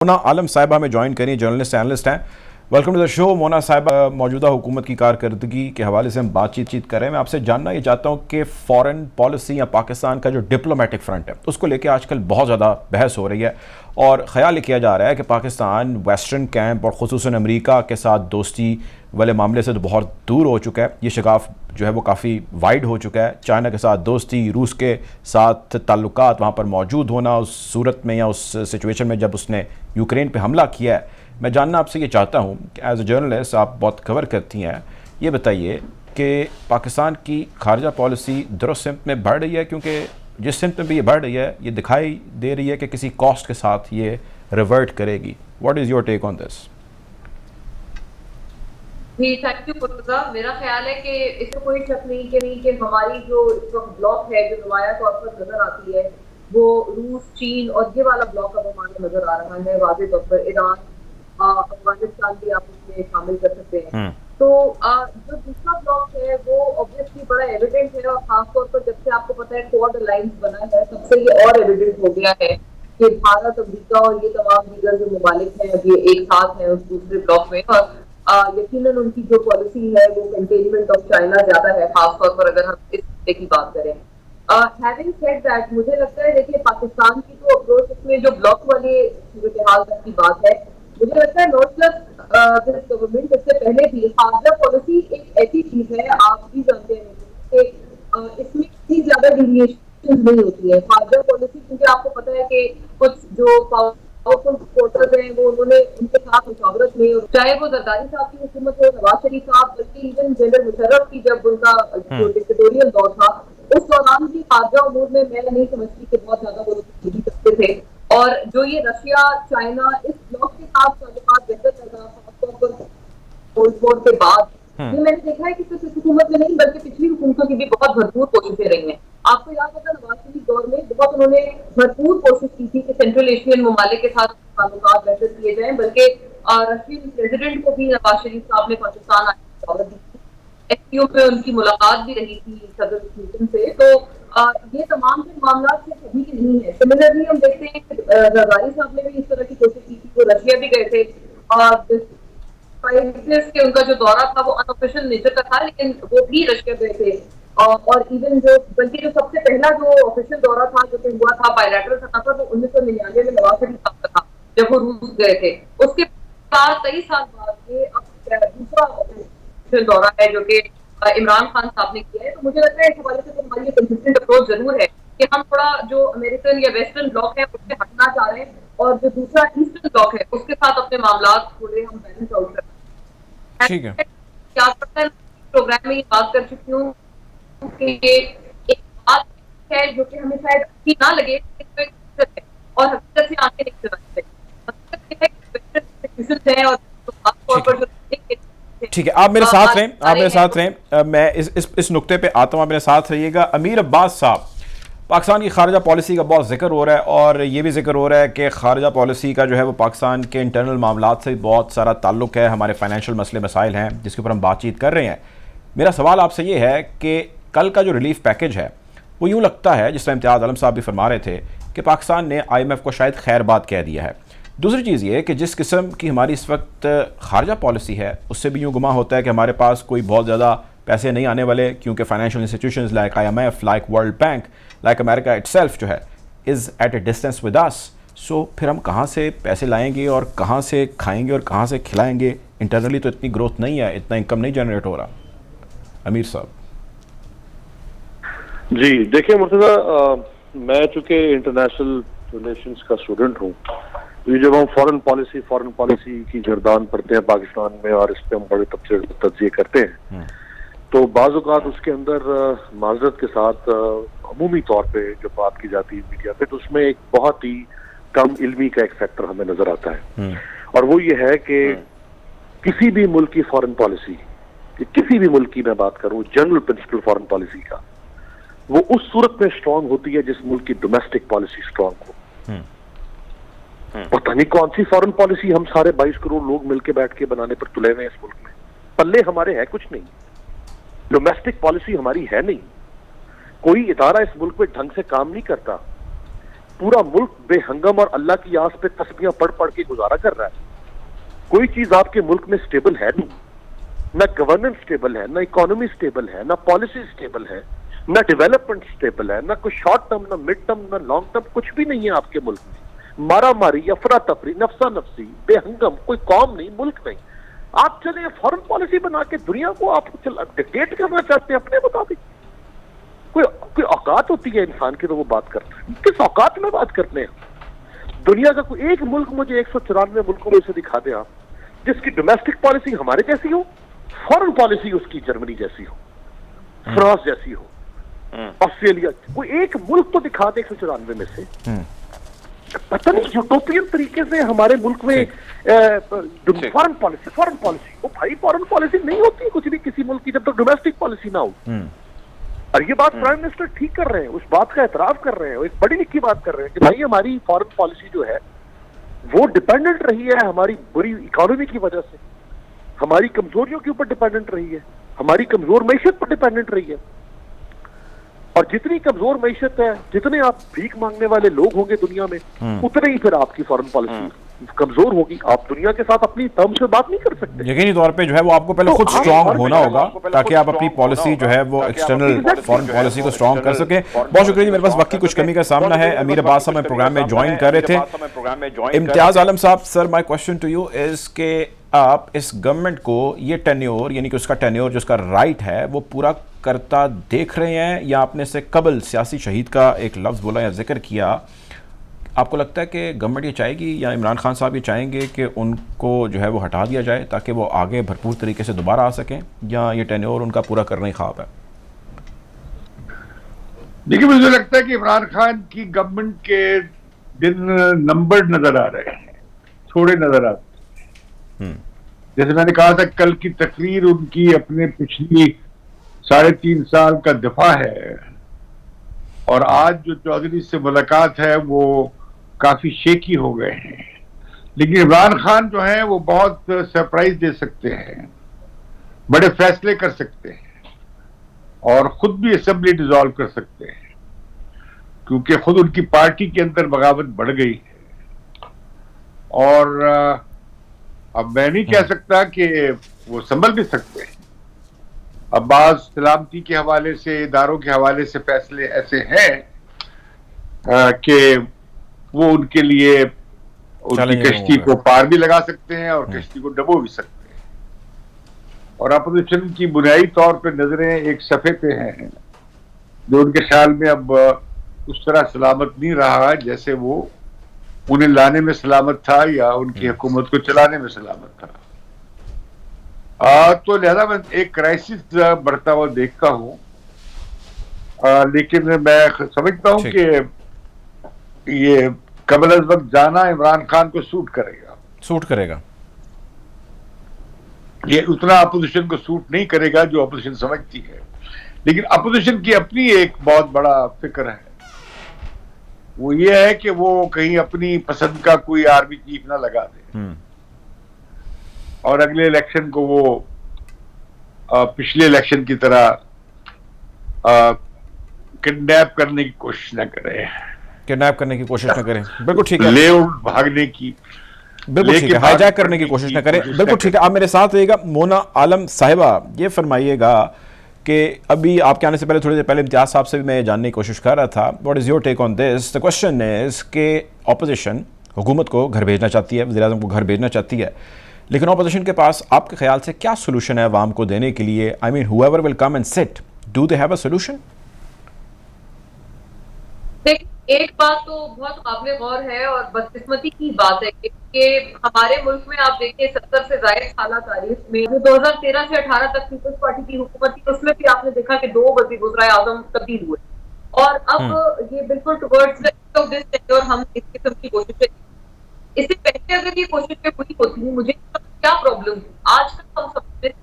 मोना आलम साहिबा हमें ज्वाइन करें, जर्नलिस्ट एनालिस्ट हैं। Welcome to the show. Mona साहिबा, मौजूदा हुकूमत की कारकर्दगी के हवाले से हम बातचीत कर रहे हैं। मैं आपसे जानना ये चाहता हूँ कि फ़ॉरेन पॉलिसी या पाकिस्तान का जो डिप्लोमेटिक फ्रंट है उसको लेकर आजकल बहुत ज़्यादा बहस हो रही है और ख़्याल ये किया जा रहा है कि पाकिस्तान वेस्टर्न कैंप और ख़ुसूसन अमेरिका के साथ दोस्ती वाले मामले से तो बहुत दूर हो चुका है। ये शिगाफ जो है वो काफ़ी वाइड हो चुका है। चाइना के साथ दोस्ती, रूस के साथ ताल्लुकात वहाँ पर मौजूद होना उस सूरत में या उस सिचुएशन में जब उसने यूक्रेन पे हमला किया है। मैं जानना आपसे ये चाहता हूँ कि एज ए जर्नलिस्ट आप बहुत कवर करती हैं, ये बताइए कि पाकिस्तान की खारजा पॉलिसी दुरुस्त सिमत में बढ़ रही है, क्योंकि जिस सिमत में भी ये बढ़ रही है ये दिखाई दे रही है कि किसी कॉस्ट के साथ ये रिवर्ट करेगी। What is your take on this? जी, थैंक यू मुर्तजा। मेरा ख्याल है कि इसमें कोई शक नहीं कि हमारी जो इस वक्त ब्लॉक है, जो नुमाया तौर पर नजर आती है, वो रूस, चीन और ये वाला ब्लॉक अब हमारे नजर आ रहा है। वाज़ेह तौर पर ईरान, अफगानिस्तान भी आप उसमें शामिल कर सकते हैं। तो जो दूसरा ब्लॉक है वो ऑब्वियसली बड़ा एविडेंट है, और खासतौर पर जब से आपको पता है क्वाड अलायंस बना है, तब से ये और एविडेंट हो गया है कि भारत, अमेरिका और ये तमाम दीगर जो ममालिक हैं अब ये एक साथ हैं उस दूसरे ब्लॉक में। और यकीनन उनकी जो पॉलिसी है वो कंटेनमेंट ऑफ चाइना ज्यादा है, खासतौर पर अगर हम इस मुद्दे की बात करें। हैविंग सेड दैट, मुझे लगता है देखिए पाकिस्तान की जो अप्रोच इसमें जो ब्लॉक वाले सूरत हाल तक की बात है, मुझे लगता है नॉट जस्ट दिस गवर्नमेंट, इससे पहले भी खारजा पॉलिसी एक ऐसी चीज है, आप भी जानते हैं कि इसमें इतनी ज्यादा डिविएशन नहीं होती है खारजा पॉलिसी, क्योंकि आपको पता है कि कुछ जो पावरफुल सपोर्टर्स हैं वो उन्होंने उनके साथ मुशावरत में, चाहे वो जरदारी साहब की हुकूमत हो, नवाज शरीफ साहब, बल्कि इवन जनरल मुशर्रफ की जब उनका जो डिक्टेटोरियल दौर था उस दौरान भी खारजा उमूर में मैं नहीं समझती कि बहुत ज्यादा वो लोग सकते थे। और जो ये रशिया, चाइना इस ब्लॉक के साथ ताल्लुकात बेहतर कर रहा, खासतौर पर कोल्ड वॉर के बाद, ये मैंने देखा है कि सिर्फ इस हुकूमत में नहीं बल्कि पिछली हुकूमतों की भी बहुत भरपूर कोशिशें रही हैं। आपको याद होगा नवाज शरीफ दौर में बहुत उन्होंने भरपूर कोशिश की थी कि सेंट्रल एशियन ममालिक के साथ ताल्लुकात बेहतर किए जाएं, बल्कि रशियन प्रेसिडेंट को भी नवाज शरीफ साहब ने पाकिस्तान आने की दावत दी थी। एसपीओ पे उनकी मुलाकात भी रही थी सदर क्लिंटन से। तो ये तमाम जो मामला सिर्फ अभी के नहीं है। सिमिलरली हम देखते हैं कि जरदारी साहब ने भी इस तरह की कोशिश की थी, वो रशिया भी गए थे और के उनका जो दौरा था वो अनऑफिशियल नेचर का था, लेकिन वो भी रशिया गए थे। और इवन जो बल्कि जो सबसे पहला जो ऑफिशियल दौरा था जो कि हुआ था बायलैटरल सतह पर, वो 1999 में नवाज शरीफ साहब का था जब वो रूस गए थे। उसके बाद 23 साल बाद ये अब दूसरा ऑफिशियल दौरा है जो कि इमरान खान साहब ने किया है। तो मुझे लगता है इस हवाले से तो हमारी ये कंसिस्टेंट अप्रोच जरूर है कि हम थोड़ा जो अमेरिकन या वेस्टर्न ब्लॉक है उससे हटना चाह रहे हैं, और जो दूसरा ईस्टर्न ब्लॉक है उसके साथ अपने मामला थोड़े हम बैलेंस आउट कर रहे ठीक है। हैं। क्या पता है प्रोग्राम में ये बात कर चुकी हूँ कि ये एक बात है जो कि हमें शायद अच्छी ना लगे, लेकिन एक हकीकत है और हकीकत से आंखें नहीं चलानी चाहिए। हकीकत ये है कि वेस्टर्न इंस्टीट्यूशंस हैं और खासतौर ठीक है। पर जो ठीक है, आप मेरे साथ आज रहें, आ आप रहे मेरे हैं साथ रहें। मैं इस नुक्ते पे आता हूँ, आप मेरे साथ रहिएगा। अमीर अब्बास साहब, पाकिस्तान की खारजा पॉलिसी का बहुत जिक्र हो रहा है और ये भी जिक्र हो रहा है कि खारजा पॉलिसी का जो है वो पाकिस्तान के इंटरनल मामलात से बहुत सारा ताल्लुक है, हमारे फाइनेंशियल मसले मसाइल हैं जिसके ऊपर हम बातचीत कर रहे हैं। मेरा सवाल आपसे ये है कि कल का जो रिलीफ पैकेज है वो यूँ लगता है, जिस तरह इम्तियाज़ आलम साहब भी फरमा रहे थे, कि पाकिस्तान ने IMF को शायद खैरबाद कह दिया है। दूसरी चीज़ ये कि जिस किस्म की हमारी इस वक्त खारजा पॉलिसी है उससे भी यूँ गुमा होता है कि हमारे पास कोई बहुत ज़्यादा पैसे नहीं आने वाले, क्योंकि financial institutions like IMF, like world bank, like America itself जो है is at a distance with us. So फिर हम कहाँ से पैसे लाएंगे और कहाँ से खाएंगे और कहाँ से खिलाएंगे? इंटरनली तो इतनी ग्रोथ नहीं है, इतना इनकम नहीं जनरेट हो रहा। अमीर साहब जी देखिए मुर्तजा, मैं चूंकि इंटरनेशनल रिलेशंस का स्टूडेंट हूँ, तो ये जब हम फॉरेन पॉलिसी की जरदान पढ़ते हैं पाकिस्तान में और इस पे हम बड़े तज्जिए करते हैं, तो बाज़ औक़ात उसके अंदर माजरत के साथ अमूमी तौर पे जब बात की जाती है मीडिया पे, तो उसमें एक बहुत ही कम इल्मी का एक फैक्टर हमें नजर आता है। और वो ये है कि किसी भी मुल्क की फॉरेन पॉलिसी, किसी भी मुल्क की मैं बात करूँ, जनरल प्रिंसिपल फॉरेन पॉलिसी का, वो उस सूरत में स्ट्रांग होती है जिस मुल्क की डोमेस्टिक पॉलिसी स्ट्रांग हो। पता नहीं कौन सी फॉरेन पॉलिसी हम सारे 22 करोड़ लोग मिलकर बैठ के बनाने पर तुले हुए हैं इस मुल्क में। पल्ले हमारे है कुछ नहीं, डोमेस्टिक पॉलिसी हमारी है नहीं, कोई इदारा इस मुल्क में ढंग से काम नहीं करता। पूरा मुल्क बेहंगम और अल्लाह की आस पे तस्बीहां पढ़ पढ़ के गुजारा कर रहा है। कोई चीज आपके मुल्क में स्टेबल है नहीं, ना गवर्नेंस स्टेबल है, ना इकोनॉमी स्टेबल है, ना पॉलिसी स्टेबल है, ना डेवलपमेंट स्टेबल है, ना कोई शॉर्ट टर्म, ना मिड टर्म, ना लॉन्ग टर्म, कुछ भी नहीं है आपके मुल्क में। मारा मारी, अफरा तफरी, नफसा नफसी, बेहंगम, कोई कौम नहीं, मुल्क नहीं। आप चले फॉरेन पॉलिसी बना के दुनिया को आप डिक्टेट करना चाहते हैं अपने मुताबिक। कोई कोई औकात होती है इंसान की तो वो बात करते हैं, किस औकात में बात करते हैं? दुनिया का कोई एक मुल्क मुझे 194 मुल्कों में से दिखा दे आप जिसकी डोमेस्टिक पॉलिसी हमारे जैसी हो, फॉरेन पॉलिसी उसकी जर्मनी जैसी हो, फ्रांस जैसी हो, ऑस्ट्रेलिया। कोई एक मुल्क तो दिखा दे 194 में से। पता नहीं यूटोपियन तरीके से हमारे मुल्क में फॉरेन पॉलिसी वो भाई फॉरेन पॉलिसी नहीं होती कुछ भी किसी मुल्क की जब तक डोमेस्टिक पॉलिसी ना हो। और ये बात प्राइम मिनिस्टर ठीक कर रहे हैं, उस बात का एतराफ कर रहे हैं, एक बड़ी लिखी बात कर रहे हैं कि भाई हमारी फॉरेन पॉलिसी जो है वो डिपेंडेंट रही है हमारी बुरी इकोनॉमी की वजह से, हमारी कमजोरियों के ऊपर डिपेंडेंट रही है, हमारी कमजोर मैशत पर डिपेंडेंट रही है। और जितनी कमजोर मैशत है, जितने आप भीख मांगने वाले लोग होंगे दुनिया में, उतने ही फिर आपकी फॉरेन पॉलिसी कमजोर होगी। आप दुनिया के साथ अपनी टर्म से बात नहीं कर सकते। यकीनी तौर पे जो है वो आपको पहले खुद स्ट्रांग होना होगा ताकि आप अपनी पॉलिसी जो है वो एक्सटर्नल फॉरेन पॉलिसी को स्ट्रांग कर सकें। बहुत शुक्रिया जी, मेरे पास वक्त की कुछ कमी का सामना है। अमीर अब्बास साहब प्रोग्राम में ज्वाइन कर रहे थे। इम्तियाज आलम साहब, sir my question to you is के आप इस गवर्नमेंट को ये टेन्योर यानी कि उसका टेन्योर जो उसका राइट है वो पूरा करता देख रहे हैं, या आपने से कबल सियासी शहीद का एक लफ्ज़ बोला या जिक्र किया, आपको लगता है कि गवर्नमेंट ये चाहेगी या इमरान खान साहब ये चाहेंगे कि उनको जो है वो हटा दिया जाए ताकि वो आगे भरपूर तरीके से दोबारा आ सकें, या ये टेन्योर उनका पूरा करना ही ख्वाब है? देखिए, मुझे लगता है कि इमरान खान की गवर्नमेंट के दिन नंबर नजर आ रहे हैं, थोड़े नजर आते हैं। जैसे मैंने कहा था, कल की तकरीर उनकी अपने पिछली 3.5 साल का दफा है, और आज जो चौधरी से मुलाकात है वो काफी शेकी हो गए हैं। लेकिन इमरान खान जो है वो बहुत सरप्राइज दे सकते हैं, बड़े फैसले कर सकते हैं, और खुद भी असेंबली डिसॉल्व कर सकते हैं, क्योंकि खुद उनकी पार्टी के अंदर बगावत बढ़ गई है। और अब मैं नहीं कह सकता कि वो संभल भी सकते हैं। अब्बास सलामती के हवाले से, इदारों के हवाले से फैसले ऐसे हैं कि वो उनके लिए उनकी कश्ती को पार भी लगा सकते हैं और कश्ती को डबो भी सकते हैं। और अपोजिशन की बुनियादी तौर पे नजरें एक सफे पे हैं जो उनके ख्याल में अब उस तरह सलामत नहीं रहा जैसे वो उन्हें लाने में सलामत था या उनकी हुकूमत को चलाने में सलामत था। तो लिहाजा मैं एक क्राइसिस बढ़ता हुआ देखता हूं, लेकिन मैं समझता हूं कि ये कबल अज़ वक्त जाना इमरान खान को सूट करेगा। ये उतना अपोजिशन को सूट नहीं करेगा जो अपोजिशन समझती है। लेकिन अपोजिशन की अपनी एक बहुत बड़ा फिक्र है, वो ये है कि वो कहीं अपनी पसंद का कोई आर्मी चीफ ना लगा दे और अगले इलेक्शन को वो पिछले इलेक्शन की तरह किडनैप करने की कोशिश न करें। बिल्कुल ठीक है। ले भागने की, बिल्कुल ठीक है, हाईजैक करने की कोशिश न करें। बिल्कुल ठीक है। आप मेरे साथ रहिएगा। मोना आलम साहिबा, ये फरमाइएगा कि अभी आपके आने से पहले थोड़ी देर पहले इम्तियाज साहब से भी मैं जानने की कोशिश कर रहा था, what is your take on this? The question is के ऑपोजिशन हुकूमत को घर भेजना चाहती है, वज़ीर आज़म को घर भेजना चाहती है, लेकिन ऑपोजिशन के पास आपके ख्याल से क्या सोल्यूशन है अवाम को देने के लिए? I mean whoever will come and sit, do they have a solution? एक बात तो बहुत काबिल गौर है और बदकिस्मती की बात है कि हमारे मुल्क में आप देखिए 70 से ज्यादा साल तारीख में 2013 से 18 तक पीपल्स पार्टी की हुकूमत थी, उसमें भी आपने देखा कि 2 वज़ीर आज़म तब्दील हुए, और अब ये बिल्कुल टुवर्ड्स और हम इस किस्म की कोशिशें, इससे पहले अगर ये कोशिशें पूरी होती, मुझे क्या प्रॉब्लम थी? आज तक हम सबने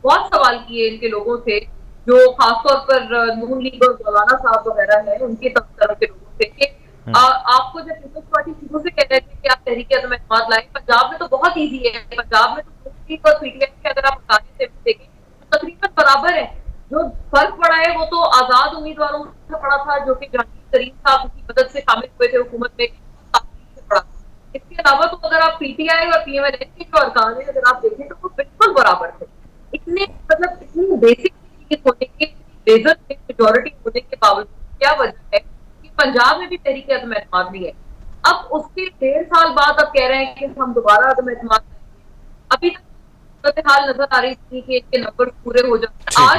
बहुत सवाल किए इनके लोगों से, जो खासतौर पर नून लीग और मौलाना साहब वगैरह हैं, उनके तरह के लोगों से कि आपको जब पीपल्स पार्टी शुरू से कह रहे थे कि आप तहरीक अदम-ए-एतमाद लाएं, पंजाब में तो बहुत ईजी है, पंजाब में तो नून लीग और पीटीआई के अगर आप हटाने से देखें तो तकरीबन बराबर है। जो फर्क पड़ा है वो तो आजाद उम्मीदवारों से पड़ा था, जो कि जहांगीर करीम साहब की मदद से शामिल हुए थे हुकूमत में, पड़ा। इसके अलावा तो अगर आप पीटीआई और पीएमएलएन के जो अरकान है अगर आप देखें तो वो बिल्कुल बराबर थे। इतने मतलब इतनी बेसिक चीज होने के, बेजत में मेजोरिटी होने के बावजूद क्या वजह है कि पंजाब में भी तहरीक अदम एतमाद नहीं है। अब उसके 1.5 साल बाद अब कह रहे हैं कि हम दोबारा अदम एतमाद, अभी तक हाल नजर आ रही थी कि इनके नंबर पूरे हो जाए। आज